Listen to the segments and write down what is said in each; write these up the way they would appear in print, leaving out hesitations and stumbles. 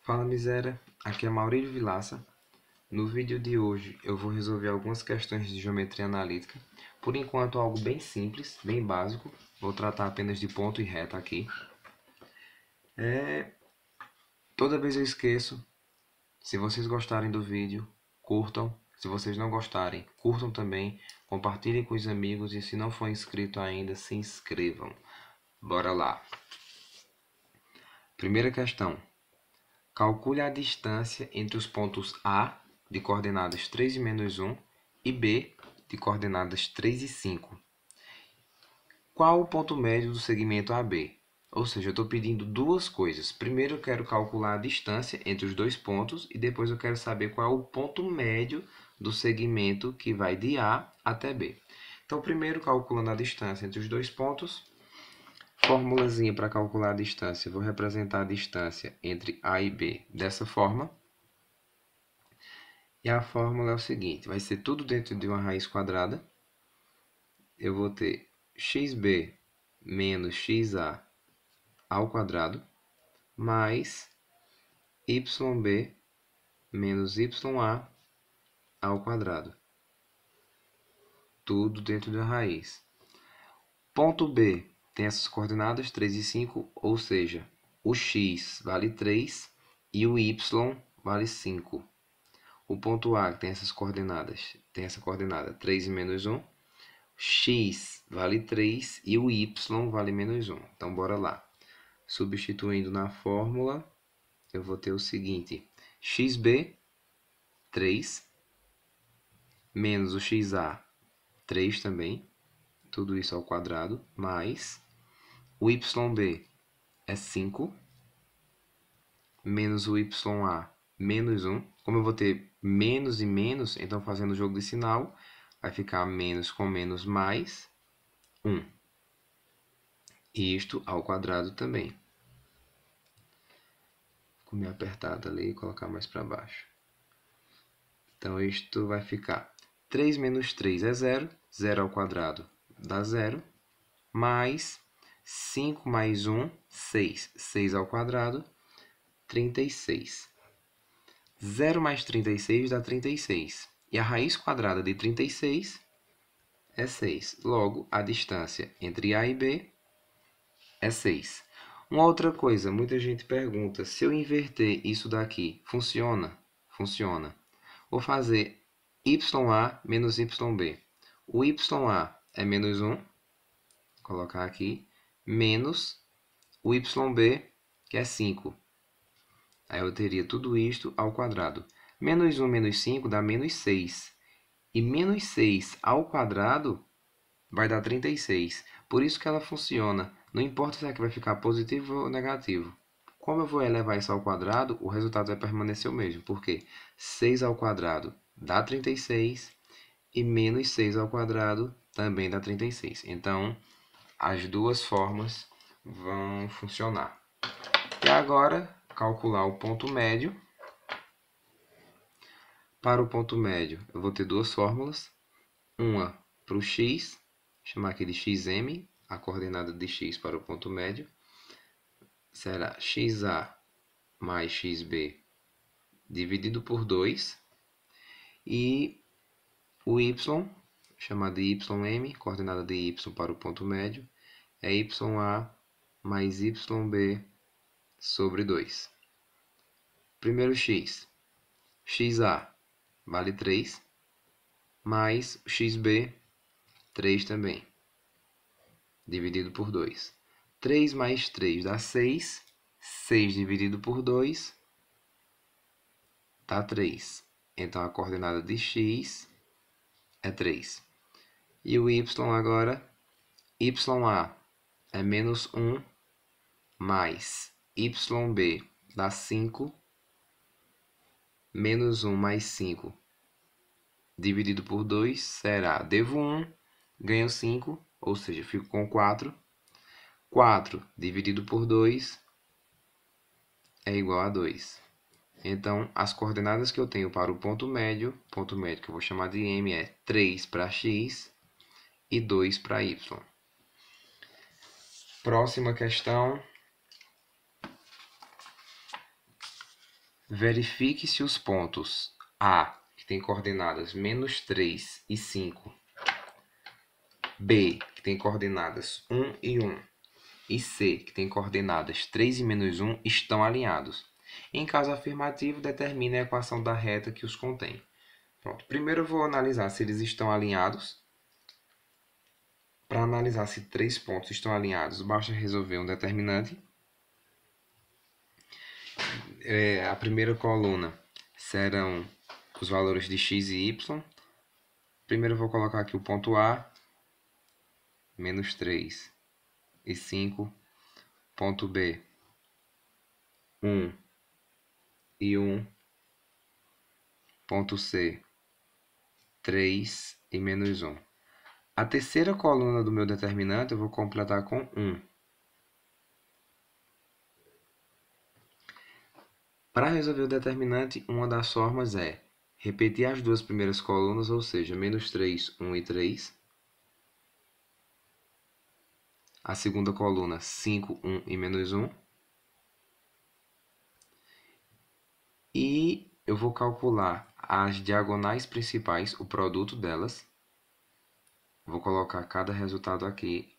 Fala miséria, aqui é Maurílio Vilaça. No vídeo de hoje eu vou resolver algumas questões de geometria analítica. Por enquanto algo bem simples, bem básico. Vou tratar apenas de ponto e reta aqui. Toda vez eu esqueço. Se vocês gostarem do vídeo, curtam. Se vocês não gostarem, curtam também. Compartilhem com os amigos e se não for inscrito ainda, se inscrevam. Bora lá. Primeira questão. Calcule a distância entre os pontos A, de coordenadas 3 e menos 1, e B, de coordenadas 3 e 5. Qual o ponto médio do segmento AB? Ou seja, eu estou pedindo duas coisas. Primeiro eu quero calcular a distância entre os dois pontos e depois eu quero saber qual é o ponto médio do segmento que vai de A até B. Então, primeiro calculando a distância entre os dois pontos, formulazinha para calcular a distância. Vou representar a distância entre A e B dessa forma. E a fórmula é o seguinte, vai ser tudo dentro de uma raiz quadrada. Eu vou ter xb menos xa ao quadrado, mais yb menos ya ao quadrado. Tudo dentro da raiz. Ponto B tem essas coordenadas 3 e 5, ou seja, o x vale 3 e o y vale 5. O ponto A tem essas coordenadas, tem essa coordenada 3 e menos 1. X vale 3 e o y vale menos 1. Então, bora lá. Substituindo na fórmula, eu vou ter o seguinte. xb, 3, menos o xa, 3 também. Tudo isso ao quadrado, mais o yb é 5, menos o ya, menos 1. Como eu vou ter menos e menos, então fazendo o jogo de sinal, vai ficar menos com menos mais 1. E isto ao quadrado também. Ficou meio apertado ali e colocar mais para baixo. Então, isto vai ficar 3 menos 3 é 0. 0 ao quadrado dá 0. Mais 5 mais 1, 6. 6 ao quadrado, 36. 0 mais 36 dá 36. E a raiz quadrada de 36 é 6. Logo, a distância entre A e B é 6. Uma outra coisa, muita gente pergunta, se eu inverter isso daqui, funciona? Funciona. Vou fazer ya menos yb. O ya é menos 1, vou colocar aqui, menos o yb, que é 5. Aí eu teria tudo isto ao quadrado. Menos 1 menos 5 dá menos 6. E menos 6 ao quadrado vai dar 36. Por isso que ela funciona. Não importa se aqui vai ficar positivo ou negativo. Como eu vou elevar isso ao quadrado, o resultado vai permanecer o mesmo. Porque 6 ao quadrado dá 36 e menos 6 ao quadrado também dá 36. Então, as duas formas vão funcionar. E agora, calcular o ponto médio. Para o ponto médio, eu vou ter duas fórmulas. Uma para o x, chamar aqui de xm, a coordenada de x para o ponto médio. Será xa mais xb dividido por 2. E o y, chamado de ym, coordenada de y para o ponto médio, é ya mais yb sobre 2. Primeiro x. Xa vale 3, mais xb, 3 também, dividido por 2. 3 mais 3 dá 6. 6 dividido por 2 dá 3. Então, a coordenada de x é 3. E o y agora, ya é menos 1, mais yb dá 5, menos 1 mais 5 dividido por 2 será, devo 1, ganho 5, ou seja, fico com 4. 4 dividido por 2 é igual a 2. Então, as coordenadas que eu tenho para o ponto médio que eu vou chamar de M, é 3 para x e 2 para y. Próxima questão. verifique se os pontos A, que tem coordenadas menos 3 e 5, B, que tem coordenadas 1 e 1, e C, que tem coordenadas 3 e menos 1, estão alinhados. Em caso afirmativo, determine a equação da reta que os contém. Pronto. Primeiro eu vou analisar se eles estão alinhados. Para analisar se três pontos estão alinhados, basta resolver um determinante. A primeira coluna serão os valores de x e y. Primeiro eu vou colocar aqui o ponto A, menos 3 e 5. Ponto B, 1 e 1. Ponto C, 3 e menos 1. A terceira coluna do meu determinante eu vou completar com 1. Para resolver o determinante, uma das formas é repetir as duas primeiras colunas, ou seja, menos 3, 1 e 3. A segunda coluna, 5, 1 e menos 1. E eu vou calcular as diagonais principais, o produto delas. Vou colocar cada resultado aqui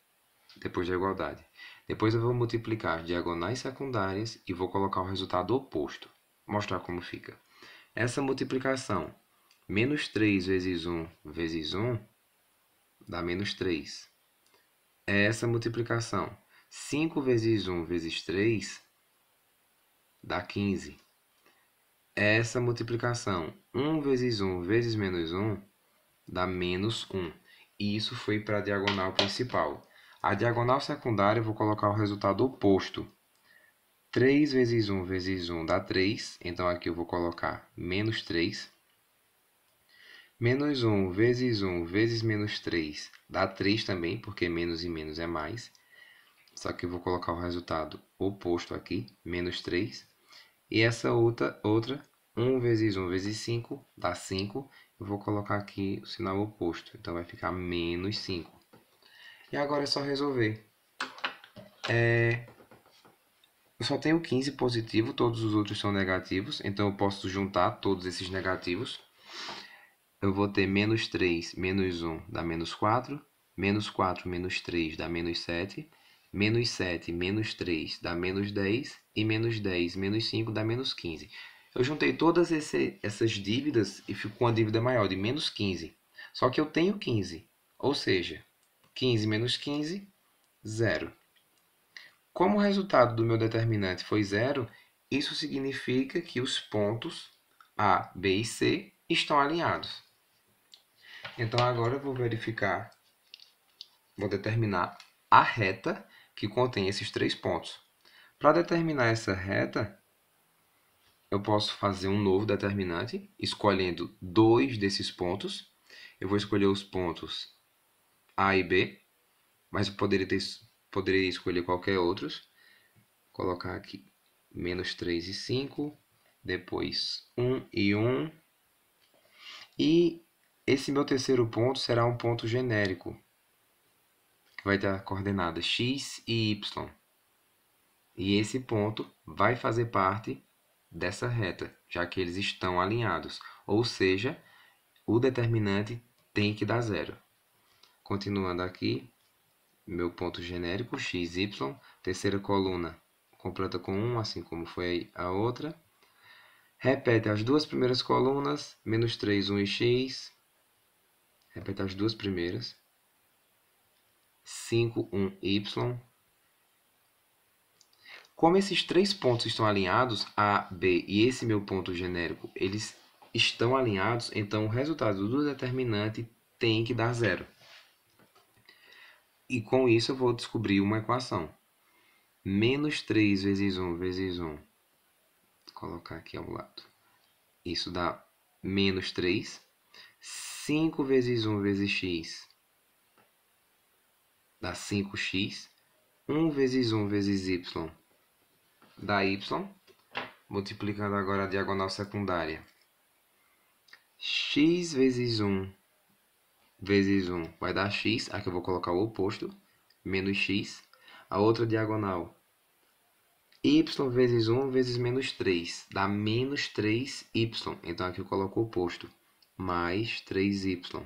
depois da igualdade. Depois eu vou multiplicar as diagonais secundárias e vou colocar o resultado oposto. Vou mostrar como fica. Essa multiplicação, menos 3 vezes 1 vezes 1, dá menos 3. Essa multiplicação, 5 vezes 1 vezes 3, dá 15. Essa multiplicação, 1 vezes 1 vezes menos 1, dá menos 1. E isso foi para a diagonal principal. A diagonal secundária, eu vou colocar o resultado oposto. 3 vezes 1 vezes 1 dá 3. Então, aqui eu vou colocar menos 3. Menos 1 vezes 1 vezes menos 3 dá 3 também, porque menos e menos é mais. Só que eu vou colocar o resultado oposto aqui, menos 3. E essa outra 1 vezes 1 vezes 5 dá 5. Eu vou colocar aqui o sinal oposto. Então, vai ficar menos 5. E agora é só resolver. Eu só tenho 15 positivo, todos os outros são negativos. Então, eu posso juntar todos esses negativos. Eu vou ter menos 3 menos 1 dá menos 4. Menos 4 menos 3 dá menos 7. Menos 7 menos 3 dá menos 10. E menos 10 menos 5 dá menos 15. Eu juntei todas essas dívidas e fico com uma dívida maior, de menos 15. Só que eu tenho 15. Ou seja, 15 menos 15, 0. Como o resultado do meu determinante foi 0, isso significa que os pontos A, B e C estão alinhados. Então, agora eu vou verificar, vou determinar a reta que contém esses três pontos. Para determinar essa reta, eu posso fazer um novo determinante, escolhendo dois desses pontos. Eu vou escolher os pontos A e B, mas eu poderia escolher qualquer outros. Vou colocar aqui menos 3 e 5, depois 1 e 1. E esse meu terceiro ponto será um ponto genérico, que vai ter a coordenada x e y. E esse ponto vai fazer parte dessa reta, já que eles estão alinhados. Ou seja, o determinante tem que dar zero. Continuando aqui, meu ponto genérico, x, y. Terceira coluna completa com 1, assim como foi a outra. Repete as duas primeiras colunas, menos 3, 1 e x. Repete as duas primeiras. 5, 1, y. Como esses três pontos estão alinhados, A, B e esse meu ponto genérico, eles estão alinhados, então o resultado do determinante tem que dar zero. E com isso eu vou descobrir uma equação. Menos 3 vezes 1 vezes 1. Vou colocar aqui ao lado. Isso dá menos 3. 5 vezes 1 vezes x dá 5x. 1 vezes 1 vezes y dá y. Multiplicando agora a diagonal secundária. X vezes 1 vezes 1 vai dar x. Aqui eu vou colocar o oposto. Menos x. A outra diagonal, y vezes 1 vezes menos 3, dá menos 3y. Então, aqui eu coloco o oposto, mais 3y.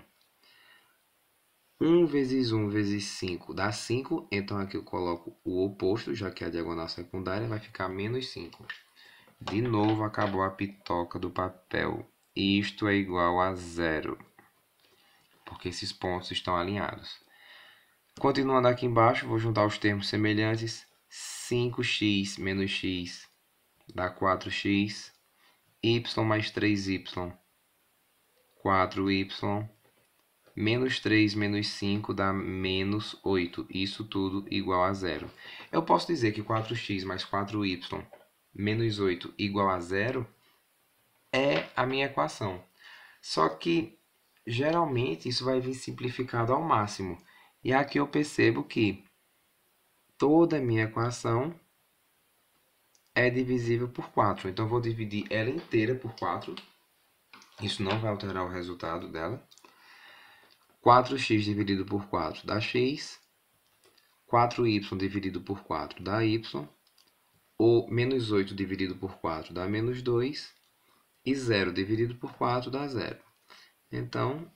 1 vezes 1 vezes 5 dá 5, então aqui eu coloco o oposto, já que a diagonal secundária vai ficar menos 5. De novo, acabou a pitoca do papel. Isto é igual a 0, porque esses pontos estão alinhados. Continuando aqui embaixo, vou juntar os termos semelhantes. 5x menos x dá 4x. Y mais 3y, 4y. Menos 3 menos 5 dá menos 8. Isso tudo igual a 0. Eu posso dizer que 4x mais 4y menos 8 igual a 0 é a minha equação. Só que, geralmente, isso vai vir simplificado ao máximo. E aqui eu percebo que toda a minha equação é divisível por 4. Então, eu vou dividir ela inteira por 4. Isso não vai alterar o resultado dela. 4x dividido por 4 dá x. 4y dividido por 4 dá y. Ou menos 8 dividido por 4 dá menos 2. E 0 dividido por 4 dá 0. Então,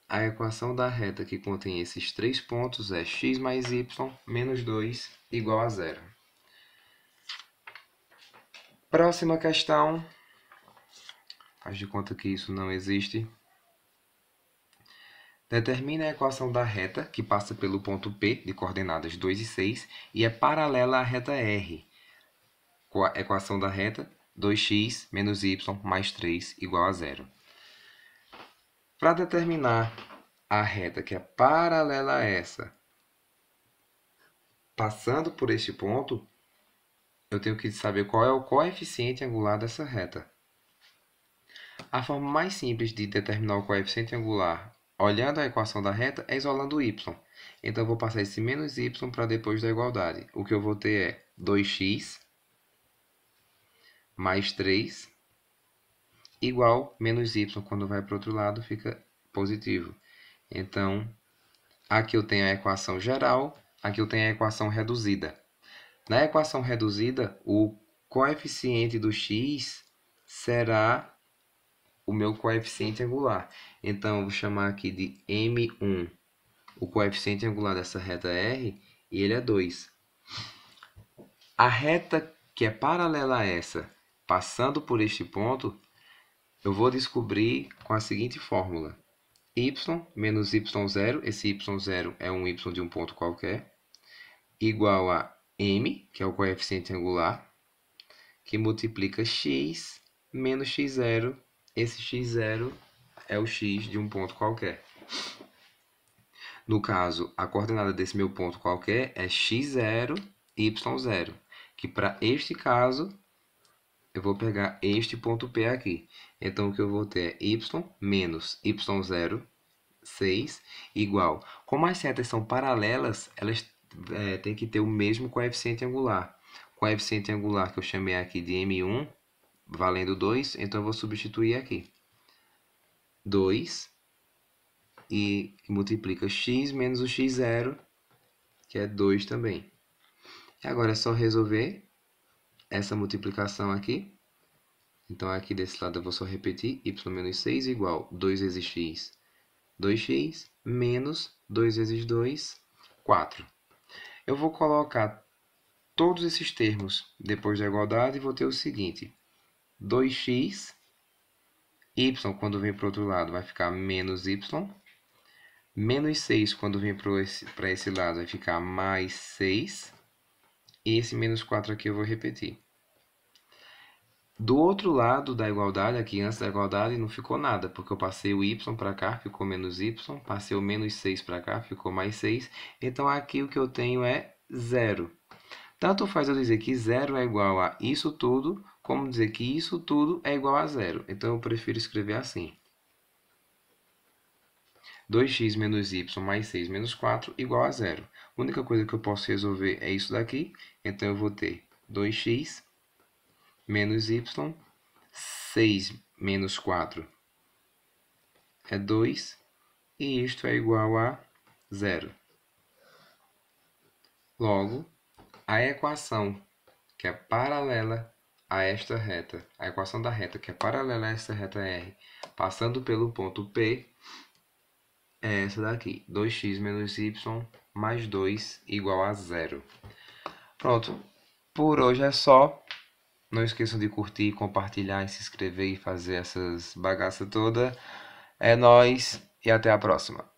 a equação da reta que contém esses três pontos é x mais y menos 2 igual a 0. Próxima questão. Faz de conta que isso não existe. Determine a equação da reta que passa pelo ponto P de coordenadas 2 e 6 e é paralela à reta R. A equação da reta 2x menos y mais 3 igual a 0. Para determinar a reta que é paralela a essa, passando por este ponto, eu tenho que saber qual é o coeficiente angular dessa reta. A forma mais simples de determinar o coeficiente angular olhando a equação da reta é isolando o y. Então, eu vou passar esse menos y para depois da igualdade. O que eu vou ter é 2x mais 3 igual menos y. Quando vai para o outro lado, fica positivo. Então, aqui eu tenho a equação geral, aqui eu tenho a equação reduzida. Na equação reduzida, o coeficiente do x será o meu coeficiente angular. Então, eu vou chamar aqui de M1, o coeficiente angular dessa reta R, e ele é 2. A reta que é paralela a essa, passando por este ponto, eu vou descobrir com a seguinte fórmula. Y menos y0, esse y0 é um y de um ponto qualquer, igual a m, que é o coeficiente angular, que multiplica x menos x0. Esse x0 é o x de um ponto qualquer. No caso, a coordenada desse meu ponto qualquer é x0, y0, que para este caso, eu vou pegar este ponto P aqui. Então, o que eu vou ter é y menos y0, 6, igual. Como as setas são paralelas, elas têm que ter o mesmo coeficiente angular. O coeficiente angular que eu chamei aqui de M1, valendo 2, então eu vou substituir aqui. 2 e multiplica x menos o x0, que é 2 também. E agora é só resolver essa multiplicação aqui. Então, aqui desse lado eu vou só repetir. Y menos 6 igual 2 vezes x, 2x, menos 2 vezes 2, 4. Eu vou colocar todos esses termos depois da igualdade e vou ter o seguinte. 2x, y quando vem para o outro lado vai ficar menos y. Menos 6 quando vem para esse lado vai ficar mais 6. E esse menos 4 aqui eu vou repetir. Do outro lado da igualdade, aqui antes da igualdade, não ficou nada, porque eu passei o y para cá, ficou menos y, passei o menos 6 para cá, ficou mais 6. Então, aqui o que eu tenho é 0. Tanto faz eu dizer que 0 é igual a isso tudo, como dizer que isso tudo é igual a 0. Então, eu prefiro escrever assim. 2x menos y mais 6 menos 4 igual a 0. A única coisa que eu posso resolver é isso daqui. Então, eu vou ter 2x menos y, 6 menos 4 é 2, e isto é igual a 0. Logo, a equação que é paralela a esta reta, a equação da reta que é paralela a esta reta R, passando pelo ponto P, é essa daqui, 2x menos y mais 2 igual a 0. Pronto, por hoje é só. Não esqueçam de curtir, compartilhar, se inscrever e fazer essas bagaças todas. É nóis e até a próxima.